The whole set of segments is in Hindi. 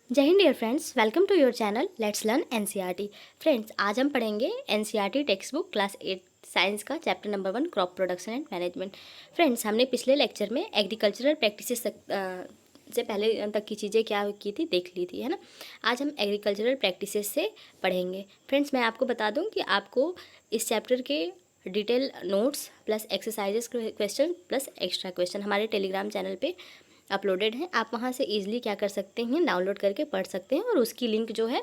जय Hind dear friends, welcome to your channel let's learn NCERT. Friends, आज हम पढ़ेंगे NCERT text book class 8 science का chapter number 1 crop production and management. Friends, हमने पिछले लेक्चर में एग्रीकल्चरल प्रैक्टिसेस से पहले तक की चीज़ें क्या की थी देख ली थी, है ना। आज हम एग्रीकल्चरल प्रैक्टिसेस से पढ़ेंगे। फ्रेंड्स, मैं आपको बता दूं कि आपको इस चैप्टर के detail notes plus exercises question plus extra question हमारे टेलीग्राम चैनल पे अपलोडेड हैं। आप वहाँ से ईजिली क्या कर सकते हैं, डाउनलोड करके पढ़ सकते हैं और उसकी लिंक जो है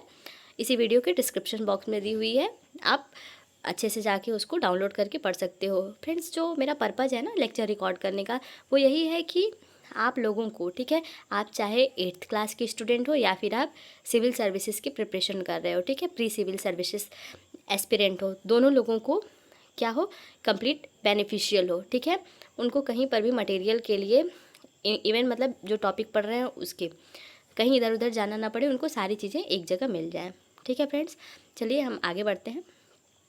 इसी वीडियो के डिस्क्रिप्शन बॉक्स में दी हुई है। आप अच्छे से जाके उसको डाउनलोड करके पढ़ सकते हो। फ्रेंड्स, जो मेरा पर्पज़ है ना लेक्चर रिकॉर्ड करने का, वो यही है कि आप लोगों को, ठीक है, आप चाहे 8th क्लास के स्टूडेंट हो या फिर आप सिविल सर्विसेज की प्रिपरेशन कर रहे हो, ठीक है, प्री सिविल सर्विसेज एस्पिरेंट हो, दोनों लोगों को क्या हो, कंप्लीट बेनिफिशियल हो, ठीक है। उनको कहीं पर भी मटेरियल के लिए इवन मतलब जो टॉपिक पढ़ रहे हैं उसके कहीं इधर उधर जाना ना पड़े, उनको सारी चीज़ें एक जगह मिल जाएं, ठीक है। फ्रेंड्स, चलिए हम आगे बढ़ते हैं,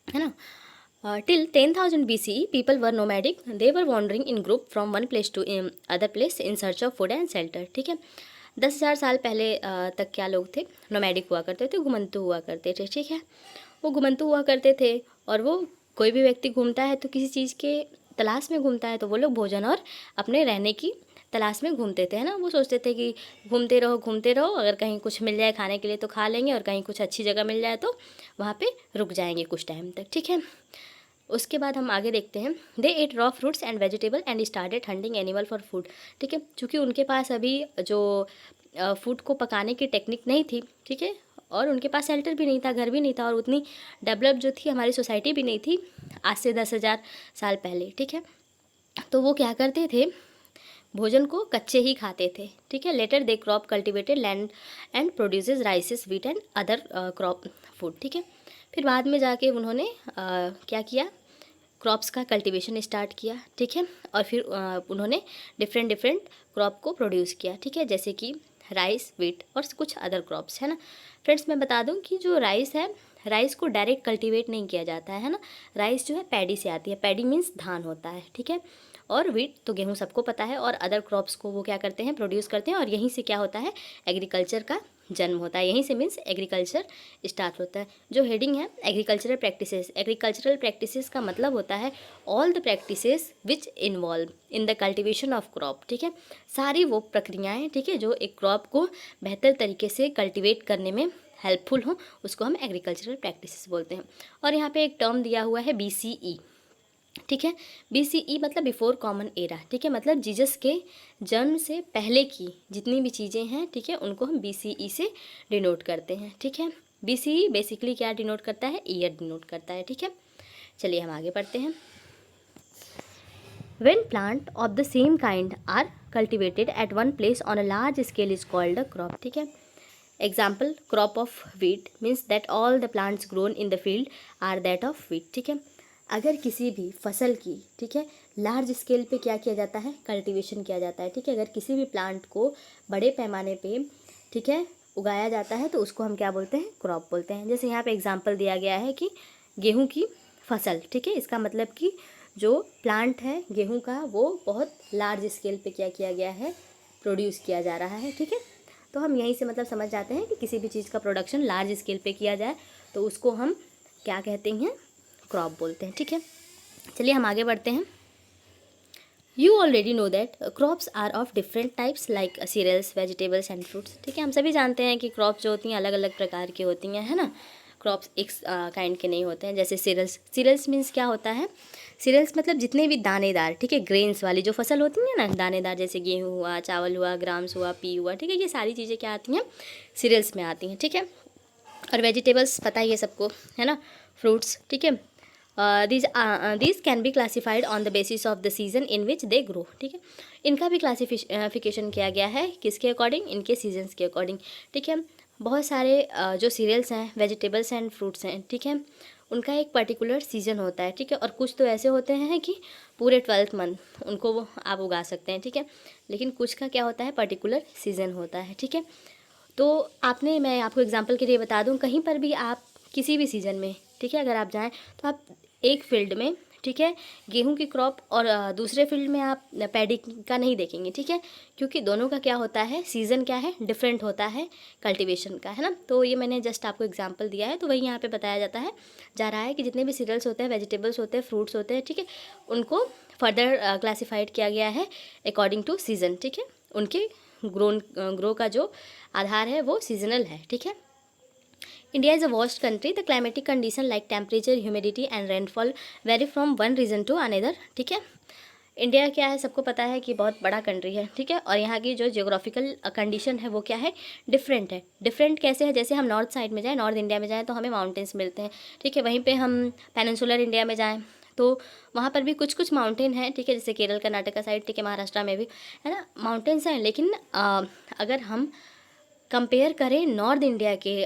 है ना। Till 10,000 BCE people were nomadic, they were wandering in group from one place to other place in search of food and shelter, ठीक है। 10,000 साल पहले तक क्या लोग थे, नोमैडिक हुआ करते थे, घुमंतु हुआ करते थे, ठीक है। वो घुमंतु हुआ करते थे और वो कोई भी व्यक्ति घूमता है तो किसी चीज़ के तलाश में घूमता है, तो वो लोग भोजन और अपने रहने की तलाश में घूमते थे, है ना। वो सोचते थे कि घूमते रहो, अगर कहीं कुछ मिल जाए खाने के लिए तो खा लेंगे और कहीं कुछ अच्छी जगह मिल जाए तो वहाँ पे रुक जाएंगे कुछ टाइम तक, ठीक है। उसके बाद हम आगे देखते हैं, they ate raw fruits and vegetable and started hunting animal for food, ठीक है। चूँकि उनके पास अभी जो फूड को पकाने की टेक्निक नहीं थी, ठीक है, और उनके पास शेल्टर भी नहीं था, घर भी नहीं था, और उतनी डेवलप जो थी हमारी सोसाइटी भी नहीं थी आज से 10,000 साल पहले, ठीक है। तो वो क्या करते थे, भोजन को कच्चे ही खाते थे, ठीक है। Later they crop cultivated land and produces rices wheat and other crop food, ठीक है। फिर बाद में जाके उन्होंने क्या किया, क्रॉप्स का कल्टीवेशन स्टार्ट किया, ठीक है। और फिर उन्होंने डिफरेंट डिफरेंट क्रॉप को प्रोड्यूस किया, ठीक है, जैसे कि राइस, व्हीट और कुछ अदर क्रॉप्स, है ना। फ्रेंड्स, मैं बता दूं कि जो राइस है, राइस को डायरेक्ट कल्टीवेट नहीं किया जाता है ना। राइस जो है पैडी से आती है, पैडी मीन्स धान होता है, ठीक है। और व्हीट तो गेहूँ सबको पता है, और अदर क्रॉप्स को वो क्या करते हैं, प्रोड्यूस करते हैं, और यहीं से क्या होता है, एग्रीकल्चर का जन्म होता है, यहीं से मीन्स एग्रीकल्चर स्टार्ट होता है। जो हेडिंग है एग्रीकल्चरल प्रैक्टिसेस, एग्रीकल्चरल प्रैक्टिसेस का मतलब होता है all the practices which involve in the cultivation of crop, ठीक है। सारी वो प्रक्रियाएं, ठीक है, जो एक क्रॉप को बेहतर तरीके से कल्टिवेट करने में हेल्पफुल हो, उसको हम एग्रीकल्चरल प्रैक्टिसेस बोलते हैं। और यहाँ पे एक टर्म दिया हुआ है BCE, ठीक है। BCE मतलब बिफोर कॉमन एरा, ठीक है, मतलब जीसस के जन्म से पहले की जितनी भी चीज़ें हैं, ठीक है, उनको हम BCE से डिनोट करते हैं, ठीक है। BCE बेसिकली क्या डिनोट करता है, ईयर डिनोट करता है, ठीक है। चलिए हम आगे बढ़ते हैं। When plant of the same kind are cultivated at one place on a large scale is called a crop, ठीक है। Example, crop of wheat means that all the plants grown in the field are that of wheat, ठीक है। अगर किसी भी फसल की, ठीक है, लार्ज स्केल पे क्या किया जाता है, कल्टीवेशन किया जाता है, ठीक है। अगर किसी भी प्लांट को बड़े पैमाने पे, ठीक है, उगाया जाता है तो उसको हम क्या बोलते हैं, क्रॉप बोलते हैं। जैसे यहाँ पे एग्जाम्पल दिया गया है कि गेहूँ की फसल, ठीक है, इसका मतलब कि जो प्लांट है गेहूं का वो बहुत लार्ज स्केल पे क्या किया गया है, प्रोड्यूस किया जा रहा है, ठीक है। तो हम यहीं से मतलब समझ जाते हैं कि किसी भी चीज़ का प्रोडक्शन लार्ज स्केल पे किया जाए तो उसको हम क्या कहते हैं, क्रॉप बोलते हैं, ठीक है। चलिए हम आगे बढ़ते हैं। You already know that crops are of different types like cereals, vegetables and fruits, ठीक है। हम सभी जानते हैं कि क्रॉप्स जो होती हैं अलग अलग प्रकार की होती हैं, है ना। क्रॉप्स एक काइंड के नहीं होते हैं। जैसे सीरियल्स, सीरियल्स मीन्स क्या होता है, सीरियल्स मतलब जितने भी दानेदार, ठीक है, ग्रेन्स वाली जो फसल होती है ना, दानेदार, जैसे गेहूँ हुआ, चावल हुआ, ग्राम्स हुआ, पी हुआ, ठीक है, ये सारी चीज़ें क्या आती हैं, सीरियल्स में आती हैं, ठीक है। और वेजिटेबल्स पता ही है सबको, है ना, फ्रूट्स, ठीक है। These can be classified on the basis of the season in which they grow, ठीक है। इनका भी क्लासिफिकेशन किया गया है किसके अकॉर्डिंग, इनके सीजन्स के अकॉर्डिंग, ठीक है। बहुत सारे जो सीरियल्स हैं, वेजिटेबल्स एंड फ्रूट्स हैं, ठीक है, उनका एक पर्टिकुलर सीज़न होता है, ठीक है। और कुछ तो ऐसे होते हैं कि पूरे 12th मंथ उनको वो आप उगा सकते हैं, ठीक है, लेकिन कुछ का क्या होता है, पर्टिकुलर सीज़न होता है, ठीक है। तो मैं आपको एग्जांपल के लिए बता दूं, कहीं पर भी आप किसी भी सीज़न में, ठीक है, अगर आप जाएं तो आप एक फील्ड में ठीक है, गेहूं की क्रॉप, और दूसरे फील्ड में आप पैडी का नहीं देखेंगे, ठीक है, क्योंकि दोनों का क्या होता है, सीज़न क्या है, डिफरेंट होता है कल्टीवेशन का, है ना। तो ये मैंने जस्ट आपको एग्जांपल दिया है, तो वही यहाँ पे बताया जाता है जा रहा है कि जितने भी सीरियल्स होते हैं, वेजिटेबल्स होते हैं, फ्रूट्स होते हैं, ठीक है, उनको फर्दर क्लासीफाइड किया गया है अकॉर्डिंग टू सीज़न, ठीक है। उनके ग्रो का जो आधार है वो सीजनल है, ठीक है। India is a vast country. The climatic condition like temperature, humidity and rainfall vary from one region to another. ठीक है, इंडिया क्या है, सबको पता है कि बहुत बड़ा कंट्री है, ठीक है, और यहाँ की जो जियोग्राफिकल कंडीशन है वो क्या है, डिफरेंट है। डिफरेंट कैसे है, जैसे हम नॉर्थ साइड में जाएँ, नॉर्थ इंडिया में जाएँ तो हमें माउंटेन्स मिलते हैं, ठीक है, वहीं पे हम पेनिनसुलर इंडिया में जाएँ तो वहाँ पर भी कुछ कुछ माउंटेन हैं, ठीक है, जैसे केरल कर्नाटक का साइड, ठीक है, महाराष्ट्र में भी है ना माउंटेन्स हैं, लेकिन अगर हम कंपेयर करें नॉर्थ इंडिया के,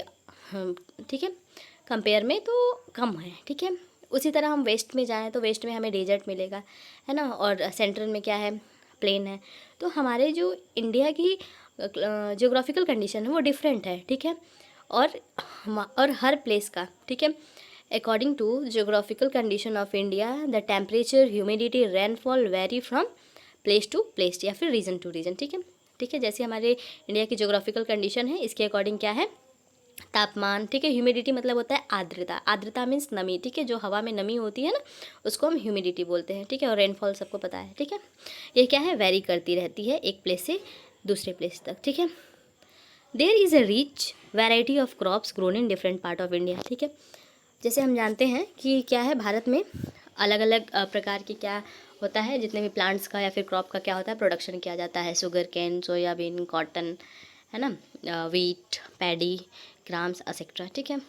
ठीक है, कंपेयर में तो कम है, ठीक है। उसी तरह हम वेस्ट में जाएं तो वेस्ट में हमें डेजर्ट मिलेगा, है ना, और सेंट्रल में क्या है, प्लेन है। तो हमारे जो इंडिया की जियोग्राफिकल कंडीशन है वो डिफरेंट है, ठीक है, और हर प्लेस का, ठीक है, according to geographical condition of India the temperature, humidity, rainfall vary from place to place या फिर रीजन टू रीजन, ठीक है, ठीक है। जैसे हमारे इंडिया की जियोग्राफिकल कंडीशन है, इसके अकॉर्डिंग क्या है, तापमान, ठीक है, ह्यूमिडिटी मतलब होता है आर्द्रता, आर्द्रता मीन्स नमी, ठीक है, जो हवा में नमी होती है ना उसको हम ह्यूमिडिटी बोलते हैं, ठीक है, और रेनफॉल सबको पता है, ठीक है। ये क्या है, वेरी करती रहती है एक प्लेस से दूसरे प्लेस तक, ठीक है। There is a rich variety of crops grown in different part of India, ठीक है। जैसे हम जानते हैं कि क्या है, भारत में अलग अलग प्रकार की क्या होता है, जितने भी प्लांट्स का या फिर क्रॉप का क्या होता है, प्रोडक्शन किया जाता है, शुगर कैन, सोयाबीन, कॉटन, है ना, वीट, पैडी, ग्राम्स एक्सेट्रा, ठीक है।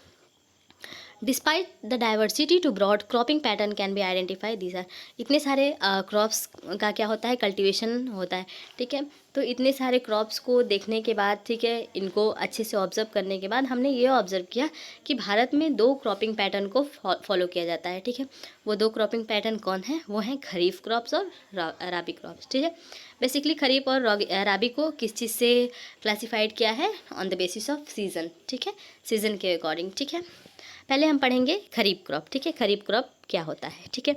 Despite the diversity two broad cropping pattern can be identify these are, इतने सारे क्रॉप्स का क्या होता है, कल्टीवेशन होता है, ठीक है। तो इतने सारे क्रॉप्स को देखने के बाद, ठीक है, इनको अच्छे से ऑब्जर्व करने के बाद हमने ये ऑब्जर्व किया कि भारत में 2 क्रॉपिंग पैटर्न को फॉलो किया जाता है, ठीक है। वो 2 क्रॉपिंग पैटर्न कौन है, वो हैं खरीफ क्रॉप्स और राबी क्रॉप्स, ठीक है। बेसिकली खरीफ और राबी को किस चीज़ से क्लासीफाइड किया है, on the basis of season, ठीक है, सीज़न के अकॉर्डिंग, ठीक है। पहले हम पढ़ेंगे खरीफ क्रॉप, ठीक है, खरीफ क्रॉप क्या होता है, ठीक है।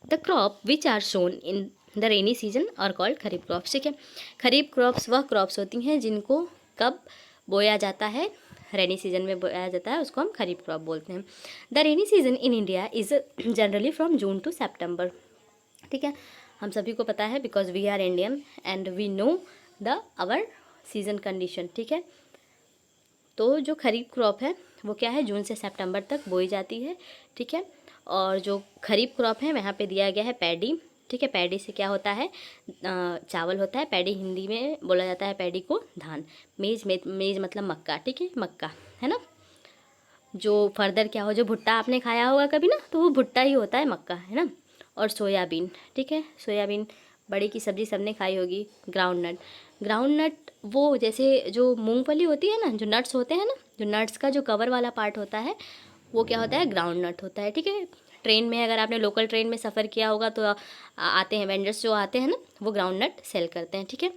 The crop which are shown in the rainy season और कॉल्ड खरीफ क्रॉप्स, ठीक है। खरीफ क्रॉप्स वह क्रॉप्स होती हैं जिनको कब बोया जाता है, रेनी सीजन में बोया जाता है, उसको हम खरीफ क्रॉप बोलते हैं। The rainy season in India is generally from June to September, ठीक है, हम सभी को पता है because we are Indian and we know the our season condition, ठीक है। तो जो खरीफ क्रॉप है वो क्या है, जून से सितंबर तक बोई जाती है, ठीक है। और जो खरीफ क्रॉप है वहाँ पे दिया गया है पैडी, ठीक है, पैडी से क्या होता है, चावल होता है, पैडी हिंदी में बोला जाता है पैडी को धान, मेज मेज मतलब मक्का, ठीक है, मक्का, है ना। जो फर्दर क्या हो, जो भुट्टा आपने खाया होगा कभी ना, तो वो भुट्टा ही होता है, मक्का, है ना। और सोयाबीन, ठीक है, सोयाबीन बड़ी की सब्ज़ी सबने खाई होगी। ग्राउंड नट वो जैसे जो मूंगफली होती है ना, जो नट्स होते हैं ना, जो नट्स का जो कवर वाला पार्ट होता है वो क्या होता है, ग्राउंड नट होता है, ठीक है। ट्रेन में अगर आपने लोकल ट्रेन में सफ़र किया होगा तो आते हैं वेंडर्स जो आते हैं ना, वो ग्राउंड नट सेल करते हैं, ठीक है।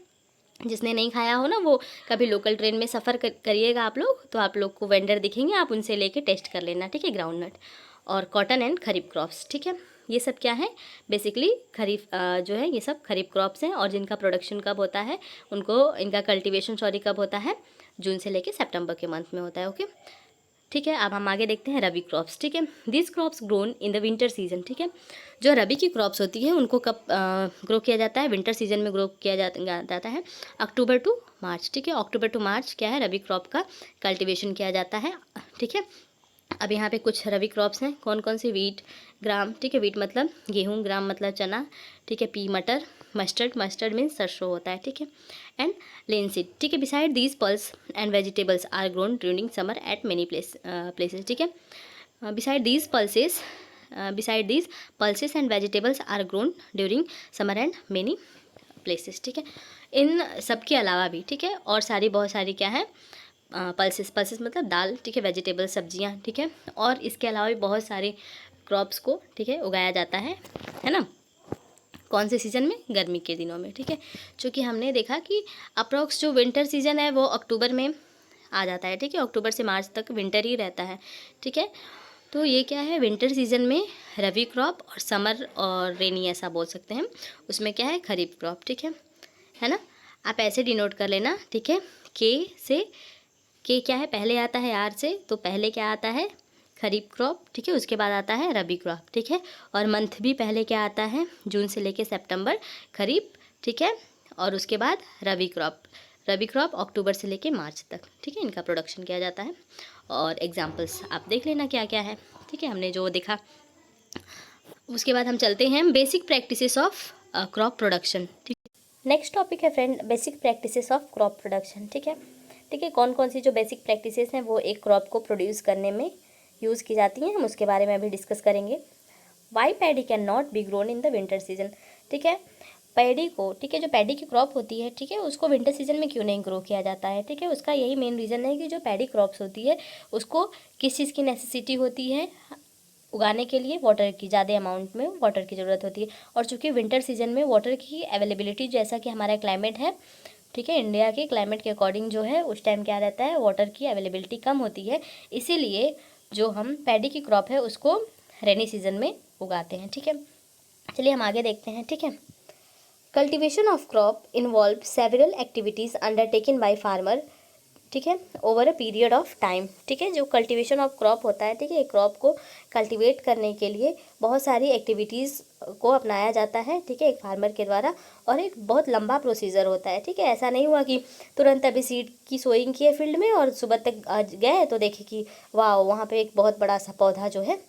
जिसने नहीं खाया हो ना, वो कभी लोकल ट्रेन में सफ़र करिएगा आप लोग, तो आप लोग को वेंडर दिखेंगे, आप उनसे लेके टेस्ट कर लेना, ठीक है, ग्राउंड नट। और कॉटन एंड खरीफ क्रॉप्स, ठीक है, ये सब क्या है, बेसिकली खरीफ जो है ये सब खरीफ क्रॉप्स हैं, और जिनका प्रोडक्शन कब होता है, उनको इनका कल्टीवेशन कब होता है, जून से लेके सितंबर के मंथ में होता है, ओके, ठीक है। अब हम आगे देखते हैं रबी क्रॉप्स, ठीक है। This crops grown in the winter season, ठीक है। जो रबी की क्रॉप्स होती है उनको कब ग्रो किया जाता है, विंटर सीजन में ग्रो किया जाता है, अक्टूबर टू मार्च, ठीक है। अक्टूबर टू मार्च क्या है, रबी क्रॉप का कल्टीवेशन किया जाता है, ठीक है। अब यहाँ पे कुछ रबी क्रॉप्स हैं, कौन कौन सी, वीट, ग्राम, ठीक है, वीट मतलब गेहूँ, ग्राम मतलब चना, ठीक है, पी मटर, मस्टर्ड मीन्स सरसों होता है, ठीक है, एंड लेनसीड, ठीक है। Beside these pulse and vegetables are grown during summer at many places, ठीक है। Beside these pulses and vegetables are grown during summer and many places, ठीक है। इन सब के अलावा भी, ठीक है, और बहुत सारी क्या है, पल्सेस मतलब दाल, ठीक है, वेजिटेबल सब्जियां, ठीक है, और इसके अलावा भी बहुत सारे क्रॉप्स को, ठीक है, उगाया जाता है ना। कौन से सीज़न में, गर्मी के दिनों में, ठीक है। चूँकि हमने देखा कि अप्रॉक्स जो विंटर सीज़न है वो अक्टूबर में आ जाता है, ठीक है, अक्टूबर से मार्च तक विंटर ही रहता है, ठीक है। तो ये क्या है, विंटर सीजन में रबी क्रॉप, और समर और रेनी ऐसा बोल सकते हैं, उसमें क्या है, खरीफ क्रॉप। ठीक है ना। आप ऐसे डिनोट कर लेना। ठीक है, के क्या है, पहले आता है आर से, तो पहले क्या आता है, खरीफ क्रॉप। ठीक है, उसके बाद आता है रबी क्रॉप। ठीक है, और मंथ भी पहले क्या आता है, जून से लेके सितंबर खरीफ। ठीक है, और उसके बाद रबी क्रॉप अक्टूबर से लेके मार्च तक। ठीक है, इनका प्रोडक्शन किया जाता है। और एग्जाम्पल्स आप देख लेना क्या क्या है। ठीक है, हमने जो देखा, उसके बाद हम चलते हैं basic practices of crop production. ठीक, नेक्स्ट टॉपिक है friend, basic practices of crop production. ठीक है, कौन कौन सी जो बेसिक प्रैक्टिसेस हैं वो एक क्रॉप को प्रोड्यूस करने में यूज़ की जाती हैं, हम उसके बारे में अभी डिस्कस करेंगे। Why paddy can not be grown in the winter season. ठीक है, पैडी को, ठीक है, जो पैडी की क्रॉप होती है, ठीक है, उसको विंटर सीजन में क्यों नहीं ग्रो किया जाता है। ठीक है, उसका यही मेन रीज़न है कि जो पैडी क्रॉप्स होती है उसको किस चीज़ की नेसेसिटी होती है, उगाने के लिए वाटर की, ज़्यादा अमाउंट में वाटर की ज़रूरत होती है। और चूँकि विंटर सीजन में वाटर की अवेलेबिलिटी, जैसा कि हमारा क्लाइमेट है, ठीक है, इंडिया के क्लाइमेट के अकॉर्डिंग जो है उस टाइम क्या रहता है, वाटर की अवेलेबिलिटी कम होती है। इसीलिए जो हम पैडी की क्रॉप है उसको रेनी सीजन में उगाते हैं। ठीक है, चलिए हम आगे देखते हैं। ठीक है, cultivation of crop involve several activities undertaken by farmer. ठीक है, over a period of time. ठीक है, जो कल्टीवेशन ऑफ क्रॉप होता है, ठीक है, क्रॉप को कल्टीवेट करने के लिए बहुत सारी एक्टिविटीज़ को अपनाया जाता है। ठीक है, एक फार्मर के द्वारा, और एक बहुत लंबा प्रोसीजर होता है। ठीक है, ऐसा नहीं हुआ कि तुरंत अभी सीड की सोइंग की है फील्ड में और सुबह तक आज गए तो देखे कि वाह वहाँ पे एक बहुत बड़ा सा पौधा जो है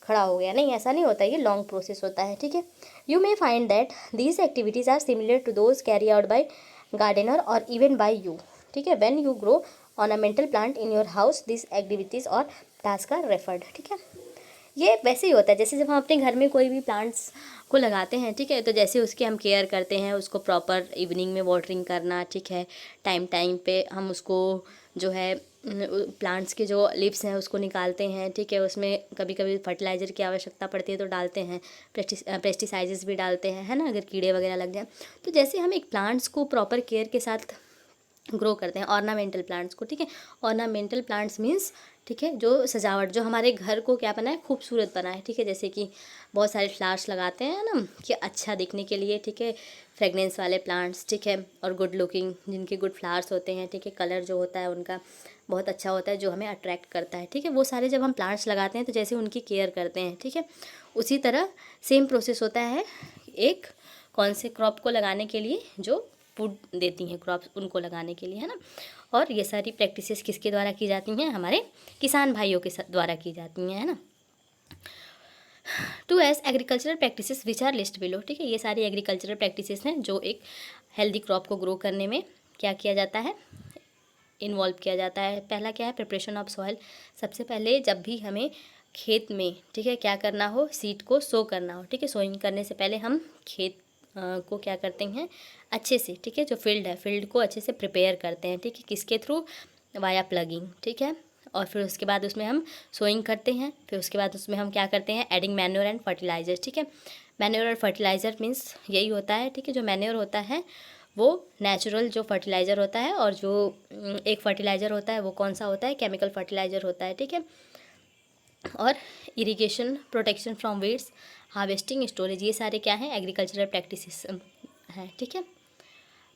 खड़ा हो गया। नहीं, ऐसा नहीं होता, ये लॉन्ग प्रोसेस होता है। ठीक है, you may find that these activities are similar to those carry out by gardener और इवन बाय यू। ठीक है, when you grow ornamental plant in your house this activities और टास्क आर रेफर्ड। ठीक है, ये वैसे ही होता है जैसे जब हम अपने घर में कोई भी प्लांट्स को लगाते हैं। ठीक है, तो जैसे उसकी हम केयर करते हैं, उसको प्रॉपर इवनिंग में वाटरिंग करना। ठीक है, टाइम टाइम पे हम उसको जो है प्लांट्स के जो लिव्स हैं उसको निकालते हैं। ठीक है, उसमें कभी कभी फर्टिलाइज़र की आवश्यकता पड़ती है तो डालते हैं, पेस्टिसाइड्स भी डालते हैं, है ना, अगर कीड़े वगैरह लग जाए। तो जैसे हम एक प्लांट्स को प्रॉपर केयर के साथ ग्रो करते हैं, ऑर्नामेंटल प्लांट्स को। ठीक है, ऑर्नामेंटल प्लांट्स मीन्स, ठीक है, जो सजावट, जो हमारे घर को क्या बनाए, खूबसूरत बनाए। ठीक है, जैसे कि बहुत सारे फ्लावर्स लगाते हैं ना कि अच्छा दिखने के लिए। ठीक है, फ्रेगनेंस वाले प्लांट्स। ठीक है, और गुड लुकिंग, जिनके गुड फ्लावर्स होते हैं। ठीक है, कलर जो होता है उनका बहुत अच्छा होता है, जो हमें अट्रैक्ट करता है। ठीक है, वो सारे जब हम प्लांट्स लगाते हैं तो जैसे उनकी केयर करते हैं। ठीक है, उसी तरह सेम प्रोसेस होता है एक कौन से क्रॉप को लगाने के लिए, जो फूड देती हैं क्रॉप्स, उनको लगाने के लिए, है ना। और ये सारी प्रैक्टिसेस किसके द्वारा की जाती हैं, हमारे किसान भाइयों के द्वारा की जाती हैं, है ना। To as agricultural practices which are list below. ठीक है, ये सारी एग्रीकल्चरल प्रैक्टिसेस हैं जो एक हेल्दी क्रॉप को ग्रो करने में क्या किया जाता है, इन्वॉल्व किया जाता है। पहला क्या है, प्रिपरेशन ऑफ सॉइल। सबसे पहले जब भी हमें खेत में, ठीक है, क्या करना हो, सीड को सो करना हो। ठीक है, सोइंग करने से पहले हम खेत को क्या करते हैं, अच्छे से, ठीक है, जो फील्ड है, फील्ड को अच्छे से प्रिपेयर करते हैं। ठीक है, किसके थ्रू, वाया प्लगिंग। ठीक है, और फिर उसके बाद उसमें हम सोइंग करते हैं। फिर उसके बाद उसमें हम क्या करते हैं, एडिंग मैन्योर एंड फर्टिलाइज़र। ठीक है, मैन्योर और फर्टिलाइज़र मीन्स यही होता है। ठीक है, जो मैन्योर होता है वो नेचुरल जो फर्टिलाइज़र होता है, और जो एक फर्टिलाइज़र होता है वो कौन सा होता है, केमिकल फर्टिलाइज़र होता है। ठीक है, और irrigation, protection from weeds, harvesting, storage, ये सारे क्या हैं, एग्रीकल्चरल प्रैक्टिसेस हैं। ठीक है,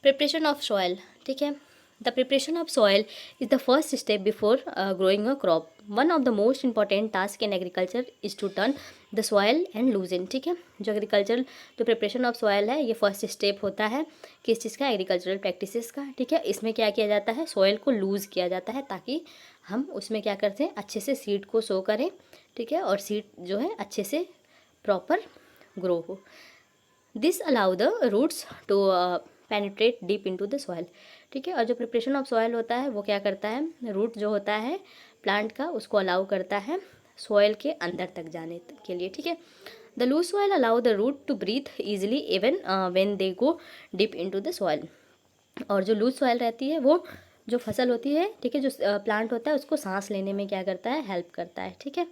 प्रिपरेशन ऑफ सॉयल। ठीक है, the preparation of soil is the first step before growing a crop. One of the most important task in agriculture is to turn the soil and loosen. ठीक है, जो एग्रीकल्चर जो प्रिपरेशन ऑफ सॉयल है, ये फर्स्ट स्टेप होता है किस चीज़ का, एग्रीकल्चरल प्रैक्टिसेस का। ठीक है, इसमें क्या किया जाता है, सॉयल को लूज़ किया जाता है ताकि हम उसमें क्या करते हैं, अच्छे से सीड को सो करें। ठीक है, और सीड जो है अच्छे से प्रॉपर ग्रो हो। This allow the roots to penetrate deep into the soil. ठीक है, और जो प्रिपरेशन ऑफ सॉइल होता है वो क्या करता है, रूट जो होता है प्लांट का, उसको अलाउ करता है सॉइल के अंदर तक जाने के लिए। ठीक है, the loose soil allow the root to breathe easily even when they go deep into the soil. और जो लूज सॉइल रहती है वो जो फसल होती है, ठीक है, जो प्लांट होता है उसको सांस लेने में क्या करता है, हेल्प करता है। ठीक है,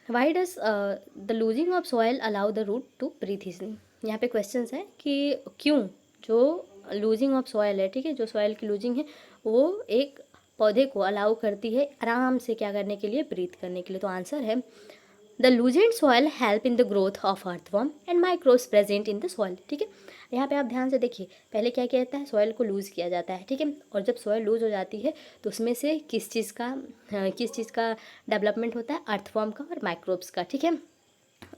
why does the loosening of soil allow the root to breathe easily. यहाँ पे क्वेश्चन है कि क्यों जो लूजिंग ऑफ सॉयल है, ठीक है, जो सॉयल की लूजिंग है वो एक पौधे को अलाउ करती है आराम से क्या करने के लिए, ब्रीथ करने के लिए। तो आंसर है the loosened soil help in the growth of earthworm and microbes present in the soil. ठीक है, यहाँ पे आप ध्यान से देखिए, पहले क्या किया जाता है, सॉइल को लूज़ किया जाता है। ठीक है, और जब सॉइल लूज़ हो जाती है तो उसमें से किस चीज़ का डेवलपमेंट होता है, अर्थवर्म का और माइक्रोब्स का। ठीक है,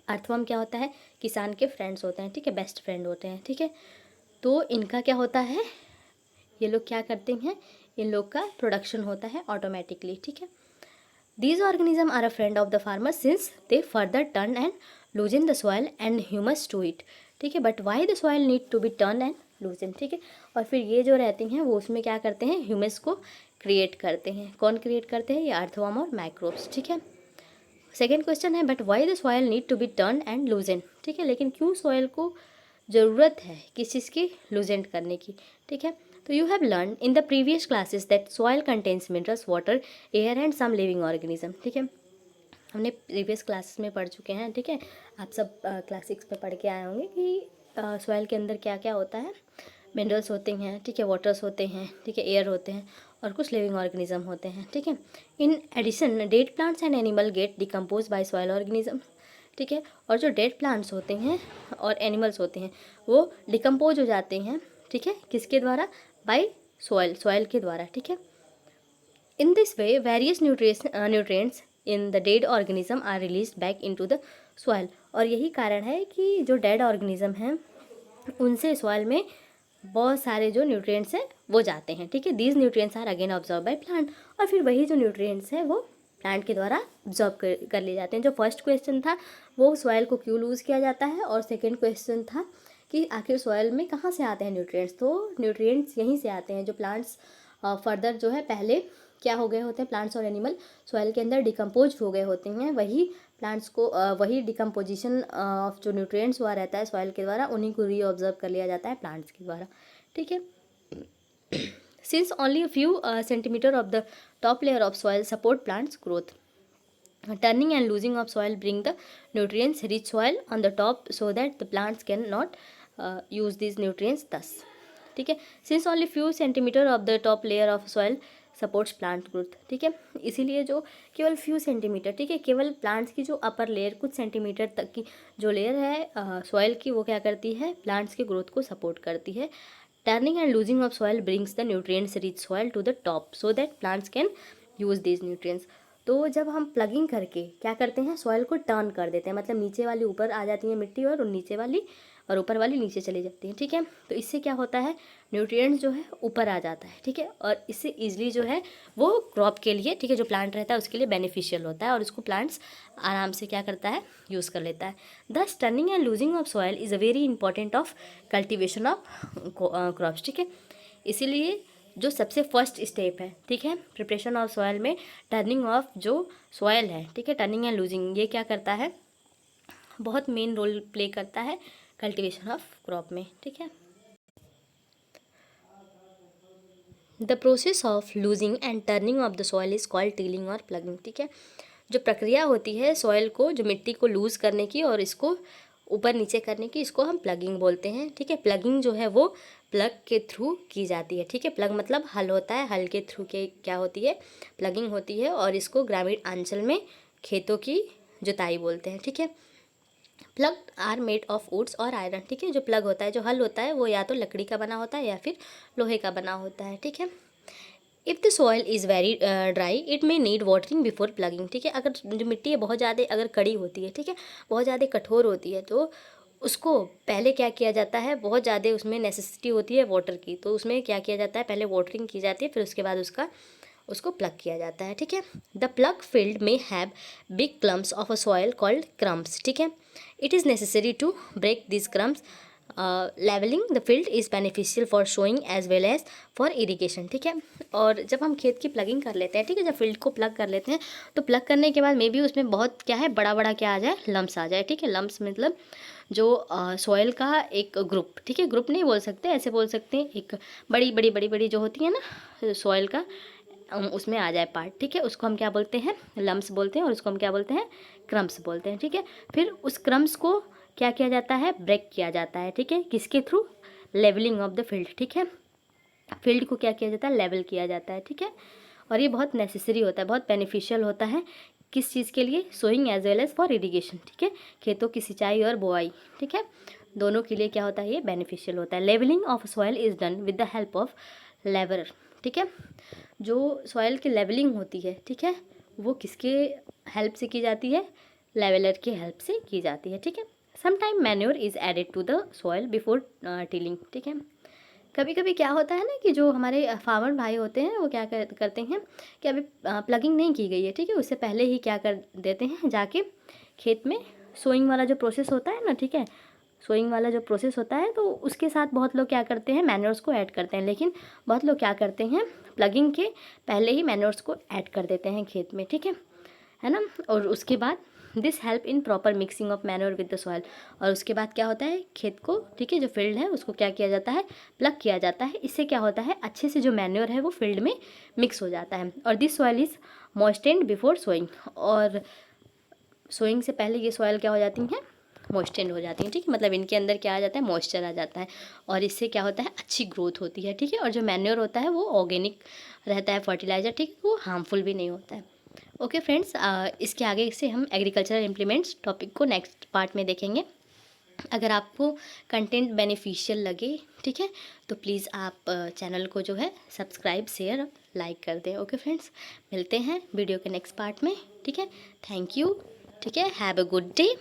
अर्थवर्म क्या होता है, किसान के फ्रेंड्स होते हैं। ठीक है, बेस्ट फ्रेंड होते हैं। ठीक है, तो इनका क्या होता है, ये लोग क्या करते हैं, इन लोग का प्रोडक्शन होता है ऑटोमेटिकली। ठीक है, these organisms are a friend of the farmer since they further turn and loosen the soil and humus to it। ठीक है, but why the soil need to be turn and loosen. ठीक है, और फिर ये जो रहती हैं वो उसमें क्या करते हैं, ह्यूमस को क्रिएट करते हैं। कौन क्रिएट करते हैं, ये अर्थवर्म और माइक्रोब्स। ठीक है, सेकेंड क्वेश्चन है but why the soil need to be turn and loosen. ठीक है, लेकिन क्यों सॉइल को ज़रूरत है किस चीज़ की, लूजेंट करने की। ठीक है, तो you have learn in the previous classes that soil contains minerals, water, air and some living organism. ठीक है, हमने प्रीवियस क्लासेस में पढ़ चुके हैं। ठीक है, आप सब क्लास 6 में पढ़ के आए होंगे कि सॉइल के अंदर क्या क्या होता है, मिनरल्स होते हैं। ठीक है, वाटर्स होते हैं। ठीक है, एयर होते हैं और कुछ लिविंग ऑर्गेनिज्म होते हैं। ठीक है, in addition dead plants and animal get decompose by soil organism. ठीक है, और जो डेड प्लांट्स होते हैं और एनिमल्स होते हैं वो डिकम्पोज हो जाते हैं। ठीक है, किसके द्वारा, बाय सॉइल के द्वारा। ठीक है, in this way various nutrients in the dead organism are release back into the soil. और यही कारण है कि जो डेड ऑर्गेनिज्म हैं उनसे सॉइल में बहुत सारे जो न्यूट्रिएंट्स हैं वो जाते हैं। ठीक है, these nutrients are again absorb by plant, और फिर वही जो न्यूट्रिएंट्स हैं वो प्लांट के द्वारा ऑब्जर्व कर लिए जाते हैं। जो फर्स्ट क्वेश्चन था वो सॉइल को क्यों लूज़ किया जाता है, और सेकेंड क्वेश्चन था कि आखिर सॉइल में कहाँ से आते हैं न्यूट्रिएंट्स। तो न्यूट्रिएंट्स यहीं से आते हैं, जो प्लांट्स फर्दर जो है पहले क्या हो गए होते हैं, प्लांट्स और एनिमल सॉइल के अंदर डिकम्पोज हो गए होते हैं, वही प्लांट्स को वही डिकम्पोजिशन ऑफ जो न्यूट्रिएंट्स हुआ रहता है सॉइल के द्वारा, उन्हीं को रीऑब्जर्व कर लिया जाता है प्लांट्स के द्वारा। ठीक है, since only a few centimeter of the top layer of soil support plants growth, turning and losing of soil bring the nutrients rich soil on the top so that the plants cannot use these nutrients thus। ठीक है, since only few centimeter of the top layer of soil supports plant growth. ठीक है, इसीलिए जो केवल फ्यू सेंटीमीटर, ठीक है, केवल प्लांट्स की जो अपर लेयर कुछ सेंटीमीटर तक की जो लेयर है सॉइल की, वो क्या करती है, प्लांट्स की ग्रोथ को सपोर्ट करती है। Turning and loosening of soil brings the nutrients rich soil to the top so that plants can use these nutrients. तो जब हम प्लगिंग करके क्या करते हैं, सॉइल को टर्न कर देते हैं, मतलब नीचे वाली ऊपर आ जाती है मिट्टी और नीचे वाली और ऊपर वाली नीचे चली जाती है। ठीक है, तो इससे क्या होता है, न्यूट्रिएंट्स जो है ऊपर आ जाता है। ठीक है, और इससे ईजिली जो है वो क्रॉप के लिए, ठीक है, जो प्लांट रहता है उसके लिए बेनिफिशियल होता है और उसको प्लांट्स आराम से क्या करता है, यूज़ कर लेता है। दस turning and loosening of soil is a very important of cultivation of crops. ठीक है, इसीलिए जो सबसे फर्स्ट स्टेप है, ठीक है, प्रिपरेशन ऑफ सॉइल में टर्निंग ऑफ जो सॉइल है, ठीक है, टर्निंग एंड लूजिंग, ये क्या करता है, बहुत मेन रोल प्ले करता है कल्टीवेशन ऑफ क्रॉप में। ठीक है, the process of losing and turning of the soil is called tilling और प्लगिंग। ठीक है, जो प्रक्रिया होती है सॉइल को, जो मिट्टी को लूज़ करने की और इसको ऊपर नीचे करने की, इसको हम प्लगिंग बोलते हैं। ठीक है, प्लगिंग जो है वो प्लग के थ्रू की जाती है। ठीक है, प्लग मतलब हल होता है, हल के थ्रू के क्या होती है, प्लगिंग होती है, और इसको ग्रामीण अंचल में खेतों की जुताई बोलते हैं। ठीक है, plough are made of woods और आयरन। ठीक है, जो प्लग होता है, जो हल होता है, वो या तो लकड़ी का बना होता है या फिर लोहे का बना होता है। ठीक है, if the soil is very dry it may need watering before plugging. ठीक है, अगर जो मिट्टी है बहुत ज़्यादा अगर कड़ी होती है, ठीक है, बहुत ज़्यादा कठोर होती है, तो उसको पहले क्या किया जाता है, बहुत ज़्यादा उसमें नेसेसिटी होती है वाटर की, तो उसमें क्या किया जाता है, पहले वाटरिंग की जाती है, फिर उसके बाद उसको प्लग किया जाता है। ठीक है, द प्लग फील्ड में have big clumps of a soil called crumbs. ठीक है, it is necessary to break this crumbs. Levelling the field is beneficial for sowing as well as for irrigation. ठीक है, और जब हम खेत की प्लगिंग कर लेते हैं, ठीक है, जब फील्ड को प्लग कर लेते हैं, तो प्लग करने के बाद मे बी उसमें बहुत क्या है, बड़ा बड़ा क्या आ जाए, लम्स आ जाए। ठीक है, लम्स मतलब जो सॉइल का एक ग्रुप, ठीक है, ग्रुप नहीं बोल सकते, ऐसे बोल सकते हैं, एक बड़ी बड़ी बड़ी बड़ी जो होती है ना सॉइल का, उसमें आ जाए पार्ट। ठीक है, उसको हम क्या बोलते हैं, लम्स बोलते हैं, और उसको हम क्या बोलते हैं, क्रम्स बोलते हैं। ठीक है, फिर उस क्रम्स को क्या किया जाता है, ब्रेक किया जाता है। ठीक है, किसके through, levelling of the field. ठीक है, फील्ड को क्या किया जाता है, लेवल किया जाता है। ठीक है, और ये बहुत नेसेसरी होता है, बहुत बेनिफिशियल होता है। किस चीज़ के लिए? Sowing as well as for irrigation, ठीक है, खेतों की सिंचाई और बुआई, ठीक है, दोनों के लिए क्या होता है? ये बेनिफिशियल होता है। Levelling of soil is done with the help of leveller, ठीक है, जो सॉइल की लेवलिंग होती है, ठीक है, वो किसके हेल्प से की जाती है? लेवलर की हेल्प से की जाती है, ठीक है। Sometime manure is added to the soil before tilling, ठीक है। कभी कभी क्या होता है ना कि जो हमारे फार्मर भाई होते हैं वो क्या करते हैं कि अभी प्लगिंग नहीं की गई है, ठीक है, उससे पहले ही क्या कर देते हैं, जाके खेत में सोइंग वाला जो प्रोसेस होता है ना, ठीक है, सोइंग वाला जो प्रोसेस होता है तो उसके साथ बहुत लोग क्या करते हैं? मैन्योर्स को ऐड करते हैं। लेकिन बहुत लोग क्या करते हैं? प्लगिंग के पहले ही मैन्योर्स को ऐड कर देते हैं खेत में, ठीक है ना। और उसके बाद this help in proper mixing of manure with the soil, और उसके बाद क्या होता है? खेत को, ठीक है, जो फील्ड है उसको क्या किया जाता है? प्लग किया जाता है। इससे क्या होता है? अच्छे से जो मैन्योर है वो फील्ड में मिक्स हो जाता है। और this soil is moistened before sowing, और सोइंग से पहले ये सॉइल क्या हो जाती हैं? मॉइस्टेंड हो जाती हैं, ठीक है, मतलब इनके अंदर क्या आ जाता है? मॉइस्चर आ जाता है, और इससे क्या होता है? अच्छी ग्रोथ होती है, ठीक है। और जो मैन्योर होता है वो ऑर्गेनिक रहता है, फर्टिलाइज़र, ठीक है, वो हार्मफुल भी नहीं होता है। ओके फ्रेंड्स, इसके आगे से हम एग्रीकल्चरल इम्प्लीमेंट्स टॉपिक को नेक्स्ट पार्ट में देखेंगे। अगर आपको कंटेंट बेनिफिशियल लगे, ठीक है, तो प्लीज़ आप चैनल को जो है सब्सक्राइब, शेयर, लाइक कर दें। ओके फ्रेंड्स, मिलते हैं वीडियो के नेक्स्ट पार्ट में, ठीक है। थैंक यू, ठीक है, हैव अ गुड डे।